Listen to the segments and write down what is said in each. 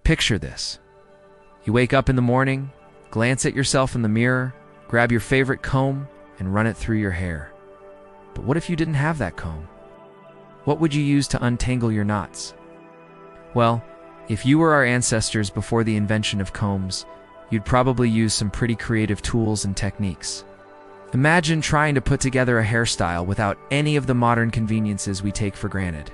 Picture this. You wake up in the morning, glance at yourself in the mirror, grab your favorite comb, and run it through your hair. But what if you didn't have that comb? What would you use to untangle your knots? Well, if you were our ancestors before the invention of combs, you'd probably use some pretty creative tools and techniques. Imagine trying to put together a hairstyle without any of the modern conveniences we take for granted.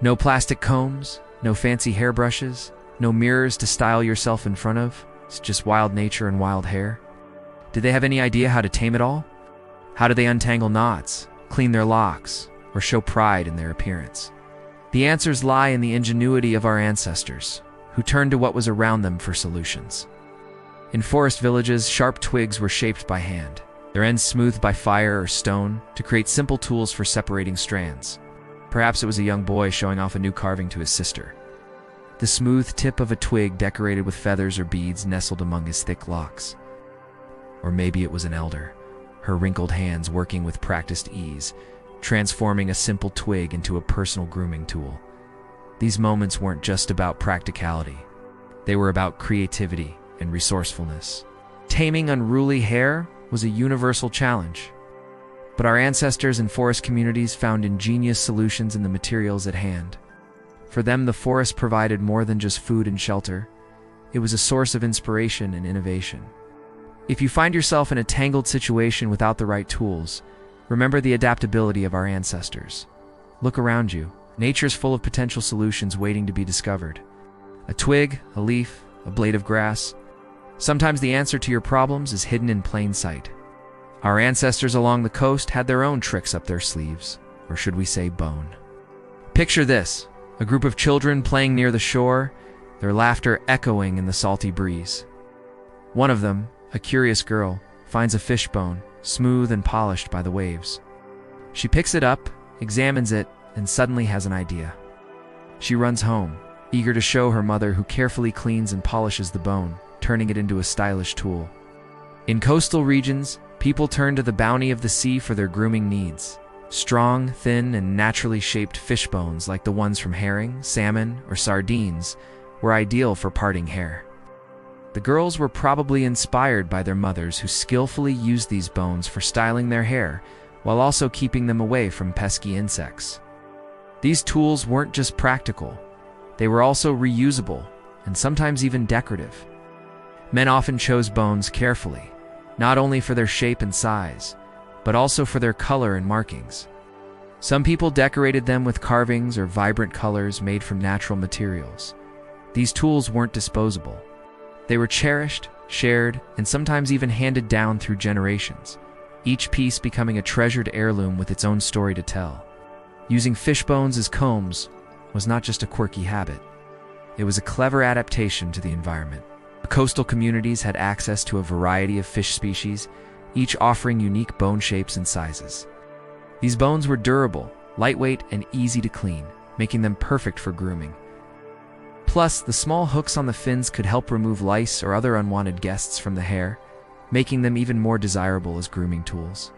No plastic combs, no fancy hairbrushes, no mirrors to style yourself in front of. It's just wild nature and wild hair. Did they have any idea how to tame it all? How do they untangle knots, clean their locks, or show pride in their appearance? The answers lie in the ingenuity of our ancestors, who turned to what was around them for solutions. In forest villages, sharp twigs were shaped by hand, their ends smoothed by fire or stone to create simple tools for separating strands. Perhaps it was a young boy showing off a new carving to his sister. The smooth tip of a twig decorated with feathers or beads nestled among his thick locks. Or maybe it was an elder, her wrinkled hands working with practiced ease, transforming a simple twig into a personal grooming tool. These moments weren't just about practicality. They were about creativity and resourcefulness. Taming unruly hair was a universal challenge. But our ancestors in forest communities found ingenious solutions in the materials at hand. For them, the forest provided more than just food and shelter. It was a source of inspiration and innovation. If you find yourself in a tangled situation without the right tools, remember the adaptability of our ancestors. Look around you. Nature's full of potential solutions waiting to be discovered. A twig, a leaf, a blade of grass. Sometimes the answer to your problems is hidden in plain sight. Our ancestors along the coast had their own tricks up their sleeves, or should we say bone. Picture this, a group of children playing near the shore, their laughter echoing in the salty breeze. One of them, a curious girl, finds a fish bone, smooth and polished by the waves. She picks it up, examines it, and suddenly has an idea. She runs home, eager to show her mother, who carefully cleans and polishes the bone, turning it into a stylish tool. In coastal regions, people turn to the bounty of the sea for their grooming needs. Strong, thin, and naturally shaped fish bones like the ones from herring, salmon, or sardines were ideal for parting hair. The girls were probably inspired by their mothers, who skillfully used these bones for styling their hair while also keeping them away from pesky insects. These tools weren't just practical, they were also reusable and sometimes even decorative. Men often chose bones carefully, not only for their shape and size, but also for their color and markings. Some people decorated them with carvings or vibrant colors made from natural materials. These tools weren't disposable. They were cherished, shared, and sometimes even handed down through generations, each piece becoming a treasured heirloom with its own story to tell. Using fish bones as combs was not just a quirky habit. It was a clever adaptation to the environment. Coastal communities had access to a variety of fish species, each offering unique bone shapes and sizes. These bones were durable, lightweight, and easy to clean, making them perfect for grooming. Plus, the small hooks on the fins could help remove lice or other unwanted guests from the hair, making them even more desirable as grooming tools.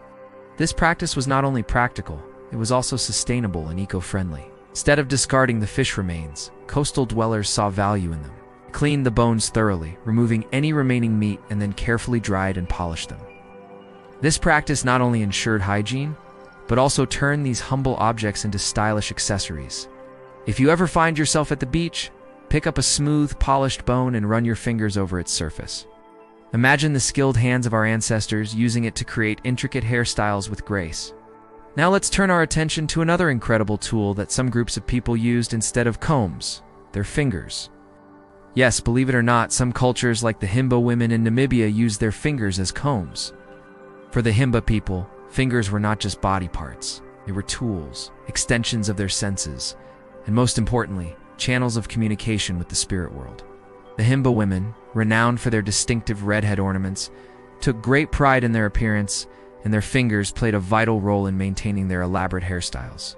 This practice was not only practical, it was also sustainable and eco-friendly. Instead of discarding the fish remains, coastal dwellers saw value in them. They cleaned the bones thoroughly, removing any remaining meat, and then carefully dried and polished them. This practice not only ensured hygiene, but also turned these humble objects into stylish accessories. If you ever find yourself at the beach, pick up a smooth, polished bone and run your fingers over its surface. Imagine the skilled hands of our ancestors using it to create intricate hairstyles with grace. Now let's turn our attention to another incredible tool that some groups of people used instead of combs: their fingers. Yes, believe it or not, some cultures like the Himba women in Namibia used their fingers as combs. For the Himba people, fingers were not just body parts. They were tools, extensions of their senses, and most importantly, channels of communication with the spirit world. The Himba women, renowned for their distinctive redhead ornaments, took great pride in their appearance, and their fingers played a vital role in maintaining their elaborate hairstyles.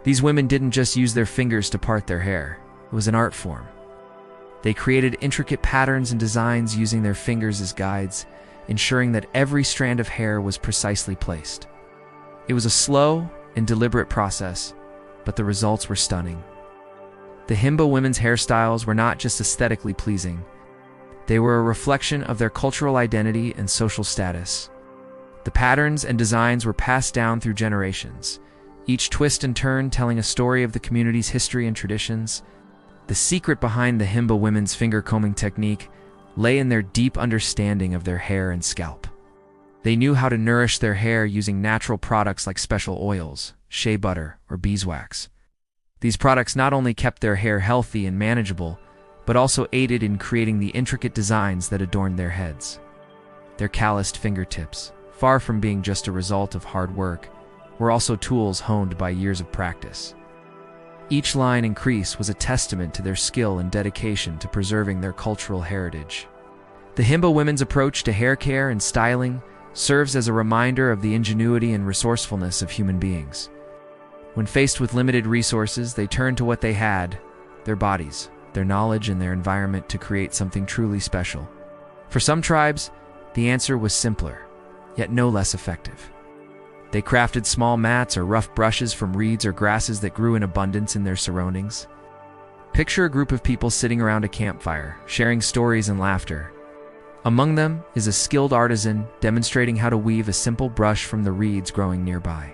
These women didn't just use their fingers to part their hair. It was an art form. They created intricate patterns and designs using their fingers as guides, ensuring that every strand of hair was precisely placed. It was a slow and deliberate process, but the results were stunning. The Himba women's hairstyles were not just aesthetically pleasing, they were a reflection of their cultural identity and social status. The patterns and designs were passed down through generations, each twist and turn telling a story of the community's history and traditions. The secret behind the Himba women's finger-combing technique lay in their deep understanding of their hair and scalp. They knew how to nourish their hair using natural products like special oils, shea butter, or beeswax. These products not only kept their hair healthy and manageable, but also aided in creating the intricate designs that adorned their heads. Their calloused fingertips, far from being just a result of hard work, were also tools honed by years of practice. Each line and crease was a testament to their skill and dedication to preserving their cultural heritage. The Himba women's approach to hair care and styling serves as a reminder of the ingenuity and resourcefulness of human beings. When faced with limited resources, they turned to what they had: their bodies, their knowledge, and their environment to create something truly special. For some tribes, the answer was simpler, yet no less effective. They crafted small mats or rough brushes from reeds or grasses that grew in abundance in their surroundings. Picture a group of people sitting around a campfire, sharing stories and laughter. Among them is a skilled artisan demonstrating how to weave a simple brush from the reeds growing nearby.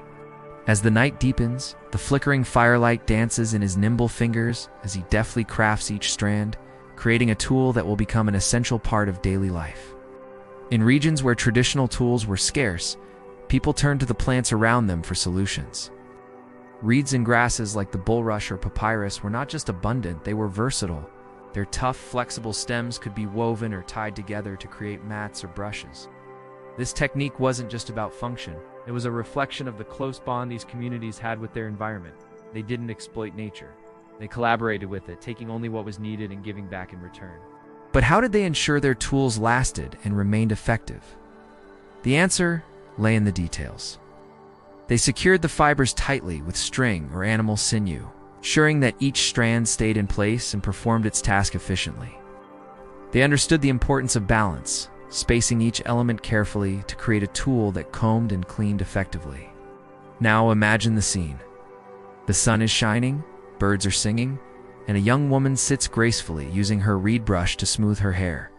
As the night deepens, the flickering firelight dances in his nimble fingers as he deftly crafts each strand, creating a tool that will become an essential part of daily life. In regions where traditional tools were scarce, people turned to the plants around them for solutions. Reeds and grasses like the bulrush or papyrus were not just abundant, they were versatile. Their tough, flexible stems could be woven or tied together to create mats or brushes. This technique wasn't just about function. It was a reflection of the close bond these communities had with their environment. They didn't exploit nature. They collaborated with it, taking only what was needed and giving back in return. But how did they ensure their tools lasted and remained effective? The answer lay in the details. They secured the fibers tightly with string or animal sinew, ensuring that each strand stayed in place and performed its task efficiently. They understood the importance of balance, spacing each element carefully to create a tool that combed and cleaned effectively. Now imagine the scene. The sun is shining, birds are singing, and a young woman sits gracefully using her reed brush to smooth her hair.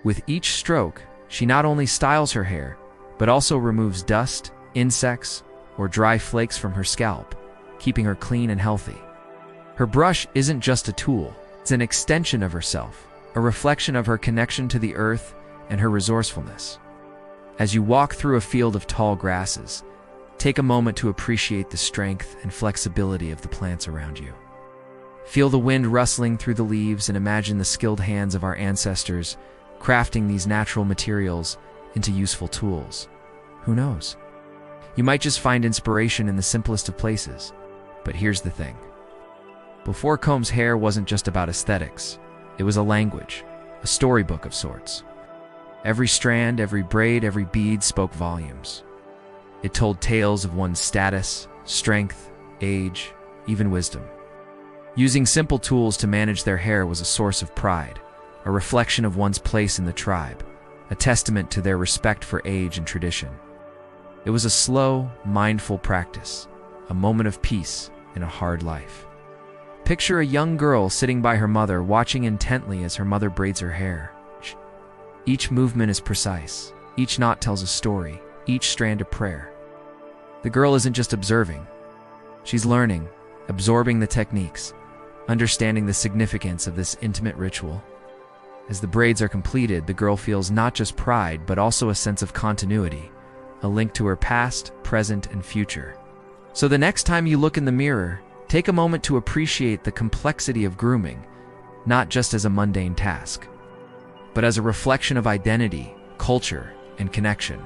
With each stroke, she not only styles her hair, but also removes dust, insects, or dry flakes from her scalp, keeping her clean and healthy. Her brush isn't just a tool, it's an extension of herself, a reflection of her connection to the earth and her resourcefulness. As you walk through a field of tall grasses, take a moment to appreciate the strength and flexibility of the plants around you. Feel the wind rustling through the leaves and imagine the skilled hands of our ancestors crafting these natural materials into useful tools. Who knows? You might just find inspiration in the simplest of places. But here's the thing. Before combs, hair wasn't just about aesthetics. It was a language, a storybook of sorts. Every strand, every braid, every bead spoke volumes. It told tales of one's status, strength, age, even wisdom. Using simple tools to manage their hair was a source of pride, a reflection of one's place in the tribe, a testament to their respect for age and tradition. It was a slow, mindful practice, a moment of peace in a hard life. Picture a young girl sitting by her mother, watching intently as her mother braids her hair. Each movement is precise, each knot tells a story, each strand a prayer. The girl isn't just observing. She's learning, absorbing the techniques, understanding the significance of this intimate ritual. As the braids are completed, the girl feels not just pride, but also a sense of continuity, a link to her past, present, and future. So the next time you look in the mirror, take a moment to appreciate the complexity of grooming, not just as a mundane task, but as a reflection of identity, culture, and connection.